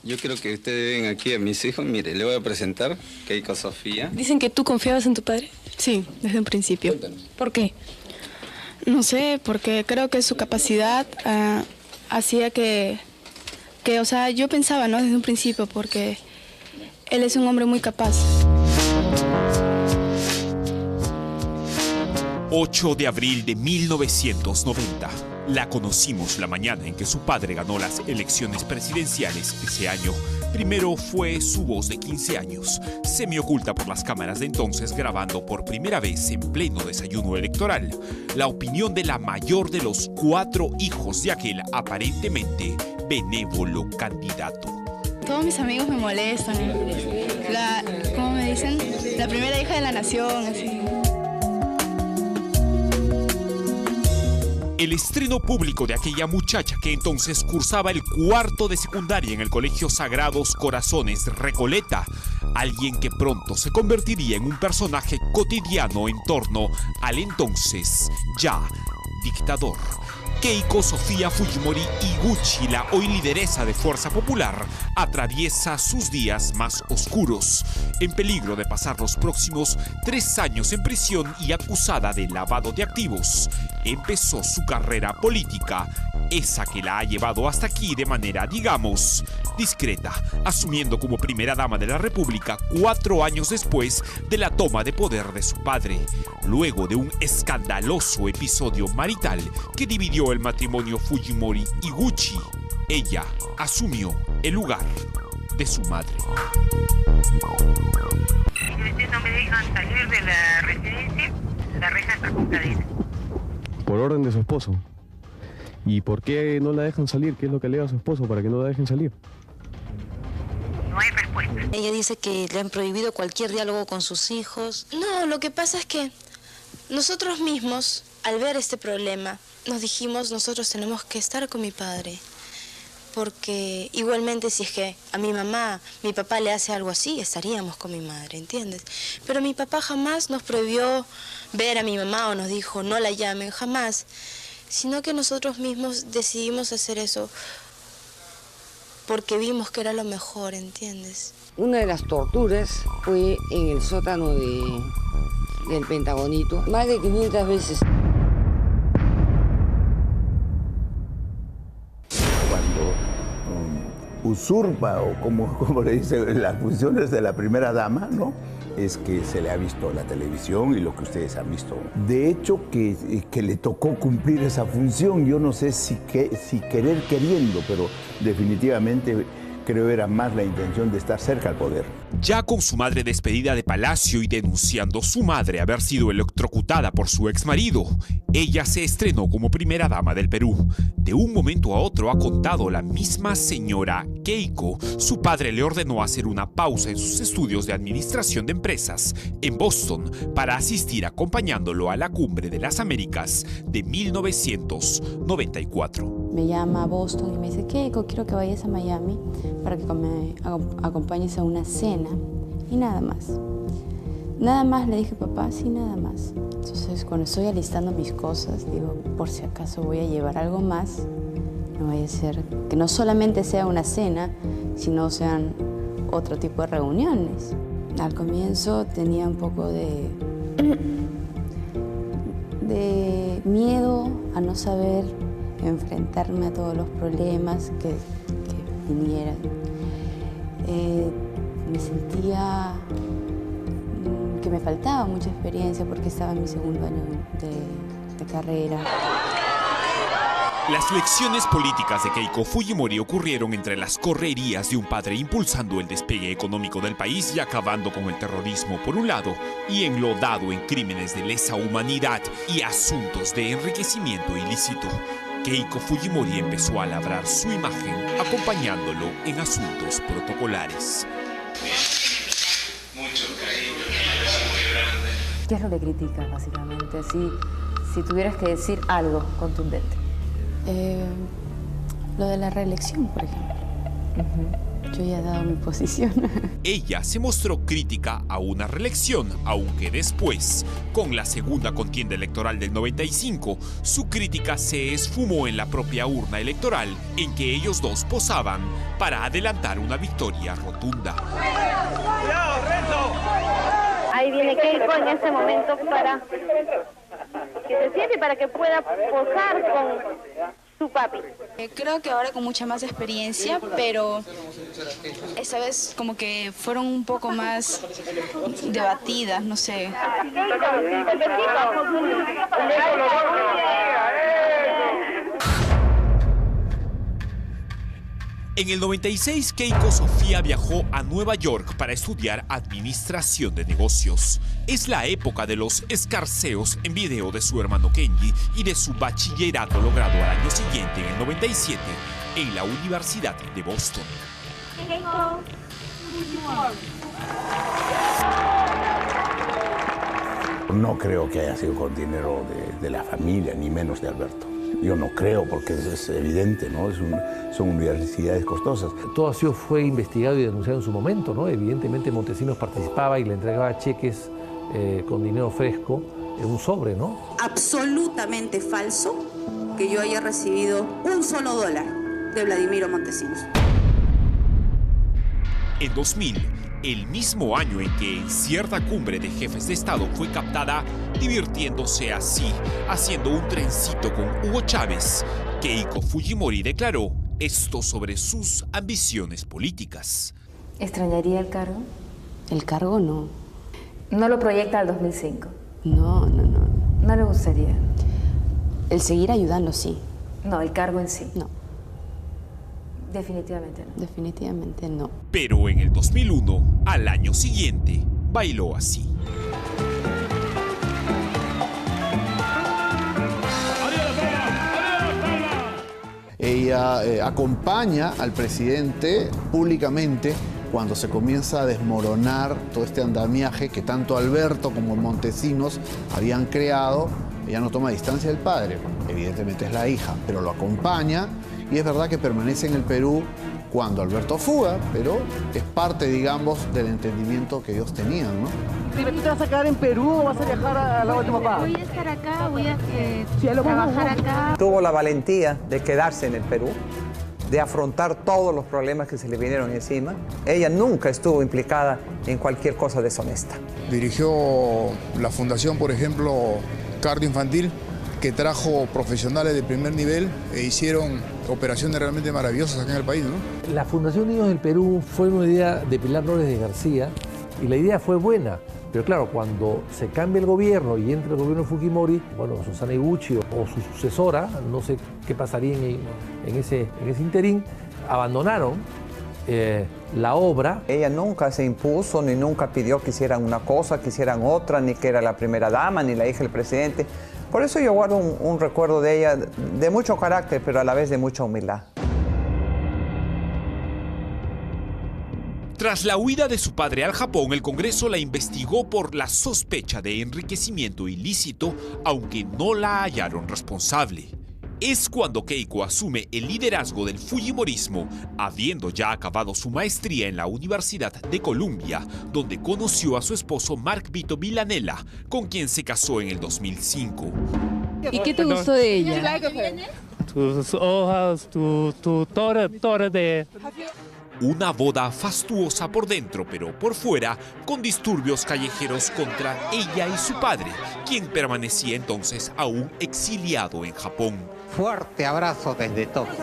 Yo creo que ustedes ven aquí a mis hijos. Mire, le voy a presentar Keiko Sofía. Dicen que tú confiabas en tu padre. Sí, desde un principio. Cuéntanos. ¿Por qué? No sé, porque creo que su capacidad hacía o sea, yo pensaba, ¿no? Desde un principio, porque él es un hombre muy capaz. 8 de abril de 1990. La conocimos la mañana en que su padre ganó las elecciones presidenciales ese año. Primero fue su voz de 15 años, semioculta por las cámaras de entonces, grabando por primera vez en pleno desayuno electoral la opinión de la mayor de los 4 hijos de aquel aparentemente benévolo candidato. Todos mis amigos me molestan. ¿Cómo me dicen? La primera hija de la nación, así. El estreno público de aquella muchacha que entonces cursaba el 4º de secundaria en el Colegio Sagrados Corazones Recoleta, alguien que pronto se convertiría en un personaje cotidiano en torno al entonces ya dictador. Keiko Sofía Fujimori Iguchi, la hoy lideresa de Fuerza Popular, atraviesa sus días más oscuros, en peligro de pasar los próximos 3 años en prisión y acusada de lavado de activos. Empezó su carrera política, esa que la ha llevado hasta aquí de manera, digamos, discreta, asumiendo como primera dama de la República 4 años después de la toma de poder de su padre, luego de un escandaloso episodio marital que dividió el matrimonio Fujimori-Iguchi. Ella asumió el lugar de su madre. Si no me dejan salir de la residencia, la reja está con cadena. Por orden de su esposo. ¿Y por qué no la dejan salir? ¿Qué es lo que le da a su esposo para que no la dejen salir? No hay respuesta. Ella dice que le han prohibido cualquier diálogo con sus hijos. No, lo que pasa es que nosotros mismos, al ver este problema, nos dijimos, nosotros tenemos que estar con mi padre. Porque igualmente si es que a mi mamá, mi papá le hace algo así, estaríamos con mi madre, ¿entiendes? Pero mi papá jamás nos prohibió ver a mi mamá o nos dijo, no la llamen, jamás. Sino que nosotros mismos decidimos hacer eso porque vimos que era lo mejor, ¿entiendes? Una de las torturas fue en el sótano del Pentagonito, más de 500 veces. Cuando usurpa, o como le dicen, las funciones de la primera dama, ¿no? Es que se le ha visto la televisión y lo que ustedes han visto. De hecho, que le tocó cumplir esa función, yo no sé si querer queriendo, pero definitivamente creo era más la intención de estar cerca al poder. Ya con su madre despedida de palacio y denunciando su madre haber sido electrocutada por su exmarido, ella se estrenó como primera dama del Perú. De un momento a otro, ha contado la misma señora Keiko, su padre le ordenó hacer una pausa en sus estudios de administración de empresas en Boston para asistir acompañándolo a la Cumbre de las Américas de 1994. Me llama a Boston y me dice, Keiko, quiero que vayas a Miami para que me acompañes a una cena. Y nada más. Nada más, le dije, papá, sí, nada más. Entonces, cuando estoy alistando mis cosas, digo, por si acaso voy a llevar algo más, no vaya a ser que no solamente sea una cena, sino sean otro tipo de reuniones. Al comienzo tenía un poco de miedo a no saber enfrentarme a todos los problemas que vinieran. Me sentía que me faltaba mucha experiencia porque estaba en mi segundo año de carrera. Las lecciones políticas de Keiko Fujimori ocurrieron entre las correrías de un padre impulsando el despegue económico del país y acabando con el terrorismo por un lado, y enlodado en crímenes de lesa humanidad y asuntos de enriquecimiento ilícito. Keiko Fujimori empezó a labrar su imagen acompañándolo en asuntos protocolares. ¿Qué es lo que criticas, básicamente? Si tuvieras que decir algo contundente. Lo de la reelección, por ejemplo. Yo ya he dado mi posición. Ella se mostró crítica a una reelección, aunque después, con la segunda contienda electoral del 95, su crítica se esfumó en la propia urna electoral, en que ellos dos posaban para adelantar una victoria rotunda. Ahí viene Keiko en este momento para que se siente, para que pueda posar con su papi. Creo que ahora con mucha más experiencia, pero esta vez como que fueron un poco más debatidas, no sé. En el 96, Keiko Sofía viajó a Nueva York para estudiar administración de negocios. Es la época de los escarceos en video de su hermano Kenji y de su bachillerato logrado al año siguiente, en el 97, en la Universidad de Boston. No creo que haya sido con dinero de la familia, ni menos de Alberto. Yo no creo, porque es evidente, ¿no? Son universidades costosas. Todo fue investigado y denunciado en su momento, ¿no? Evidentemente Montesinos participaba y le entregaba cheques con dinero fresco en un sobre, ¿no? Absolutamente falso que yo haya recibido un solo dólar de Vladimiro Montesinos. En 2000, el mismo año en que en cierta cumbre de jefes de Estado fue captada divirtiéndose así, haciendo un trencito con Hugo Chávez, Keiko Fujimori declaró esto sobre sus ambiciones políticas. ¿Extrañaría el cargo? El cargo no. ¿No lo proyecta al 2005? No. ¿No le gustaría? El seguir ayudando, sí. No, el cargo en sí. No. Definitivamente no. Definitivamente no. Pero en el 2001, al año siguiente, bailó así. Ella acompaña al presidente públicamente cuando se comienza a desmoronar todo este andamiaje que tanto Alberto como Montesinos habían creado. Ella no toma distancia del padre, evidentemente es la hija, pero lo acompaña y es verdad que permanece en el Perú cuando Alberto fuga, pero es parte, digamos, del entendimiento que ellos tenían, ¿no? Dime, ¿tú te vas a quedar en Perú o vas a viajar al lado de tu papá? Voy a estar acá, voy a trabajar acá. Tuvo la valentía de quedarse en el Perú, de afrontar todos los problemas que se le vinieron encima. Ella nunca estuvo implicada en cualquier cosa deshonesta. Dirigió la fundación, por ejemplo, Cardio Infantil, que trajo profesionales de primer nivel e hicieron operaciones realmente maravillosas acá en el país, ¿no? La Fundación Niños del Perú fue una idea de Pilar Flores de García y la idea fue buena. Pero claro, cuando se cambia el gobierno y entra el gobierno de Fujimori, bueno, Susana Iguchi o su sucesora, no sé qué pasaría en ese interín, abandonaron la obra. Ella nunca se impuso, ni nunca pidió que hicieran una cosa, que hicieran otra, ni que era la primera dama, ni la hija del presidente. Por eso yo guardo un recuerdo de ella de mucho carácter, pero a la vez de mucha humildad. Tras la huida de su padre al Japón, el Congreso la investigó por la sospecha de enriquecimiento ilícito, aunque no la hallaron responsable. Es cuando Keiko asume el liderazgo del Fujimorismo, habiendo ya acabado su maestría en la Universidad de Columbia, donde conoció a su esposo Mark Vito Villanella, con quien se casó en el 2005. ¿Y qué te gustó de ella? Tus hojas, tu torre de... Una boda fastuosa por dentro, pero por fuera, con disturbios callejeros contra ella y su padre, quien permanecía entonces aún exiliado en Japón. Fuerte abrazo desde Tokio.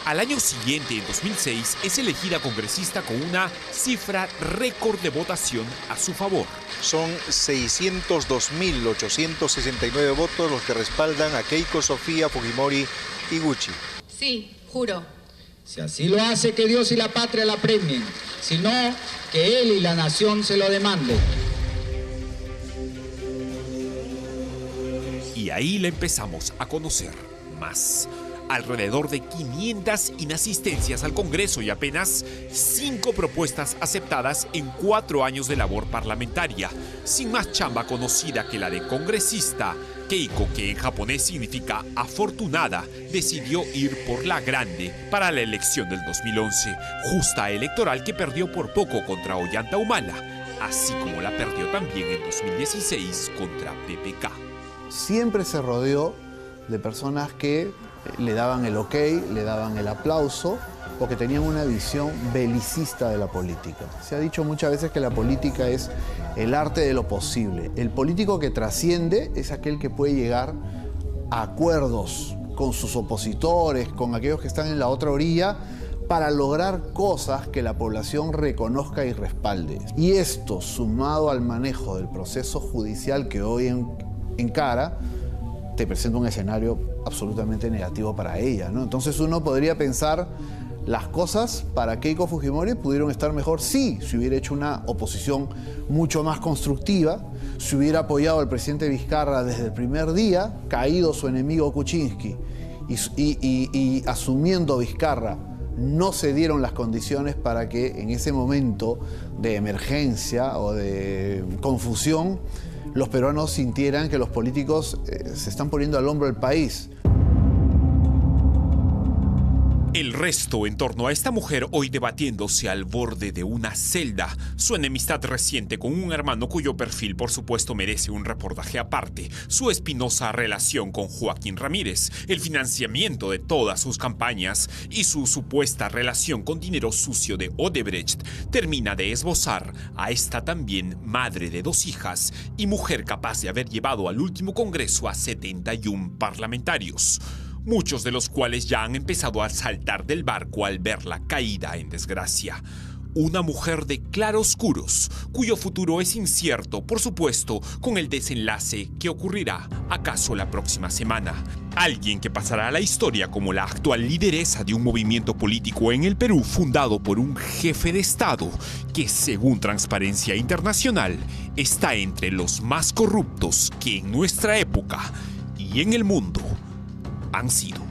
Al año siguiente, en 2006, es elegida congresista con una cifra récord de votación a su favor. Son 602.869 votos los que respaldan a Keiko Sofía Fujimori Iguchi. Sí, juro. Si así lo hace, que Dios y la patria la premien. Si no, que él y la nación se lo demanden. Y ahí la empezamos a conocer más. alrededor de 500 inasistencias al Congreso y apenas 5 propuestas aceptadas en 4 años de labor parlamentaria, sin más chamba conocida que la de congresista. Keiko, que en japonés significa afortunada, decidió ir por la grande para la elección del 2011, justa electoral que perdió por poco contra Ollanta Humala, así como la perdió también en 2016 contra PPK. Siempre se rodeó de personas que le daban el ok, le daban el aplauso, porque tenían una visión belicista de la política. Se ha dicho muchas veces que la política es el arte de lo posible. El político que trasciende es aquel que puede llegar a acuerdos con sus opositores, con aquellos que están en la otra orilla, para lograr cosas que la población reconozca y respalde. Y esto, sumado al manejo del proceso judicial que hoy encara, te presenta un escenario absolutamente negativo para ella, ¿no? Entonces uno podría pensar, las cosas para Keiko Fujimori pudieron estar mejor si hubiera hecho una oposición mucho más constructiva, si hubiera apoyado al presidente Vizcarra desde el primer día, caído su enemigo Kuczynski, y asumiendo Vizcarra, no se dieron las condiciones para que en ese momento de emergencia o de confusión los peruanos sintieran que los políticos se están poniendo al hombro del país. El resto en torno a esta mujer hoy debatiéndose al borde de una celda. Su enemistad reciente con un hermano cuyo perfil por supuesto merece un reportaje aparte. Su espinosa relación con Joaquín Ramírez, el financiamiento de todas sus campañas y su supuesta relación con dinero sucio de Odebrecht termina de esbozar a esta también madre de 2 hijas y mujer capaz de haber llevado al último congreso a 71 parlamentarios. Muchos de los cuales ya han empezado a saltar del barco al ver la caída en desgracia. Una mujer de claroscuros, cuyo futuro es incierto, por supuesto, con el desenlace que ocurrirá acaso la próxima semana. Alguien que pasará a la historia como la actual lideresa de un movimiento político en el Perú fundado por un jefe de Estado que, según Transparencia Internacional, está entre los más corruptos que en nuestra época y en el mundo han sido.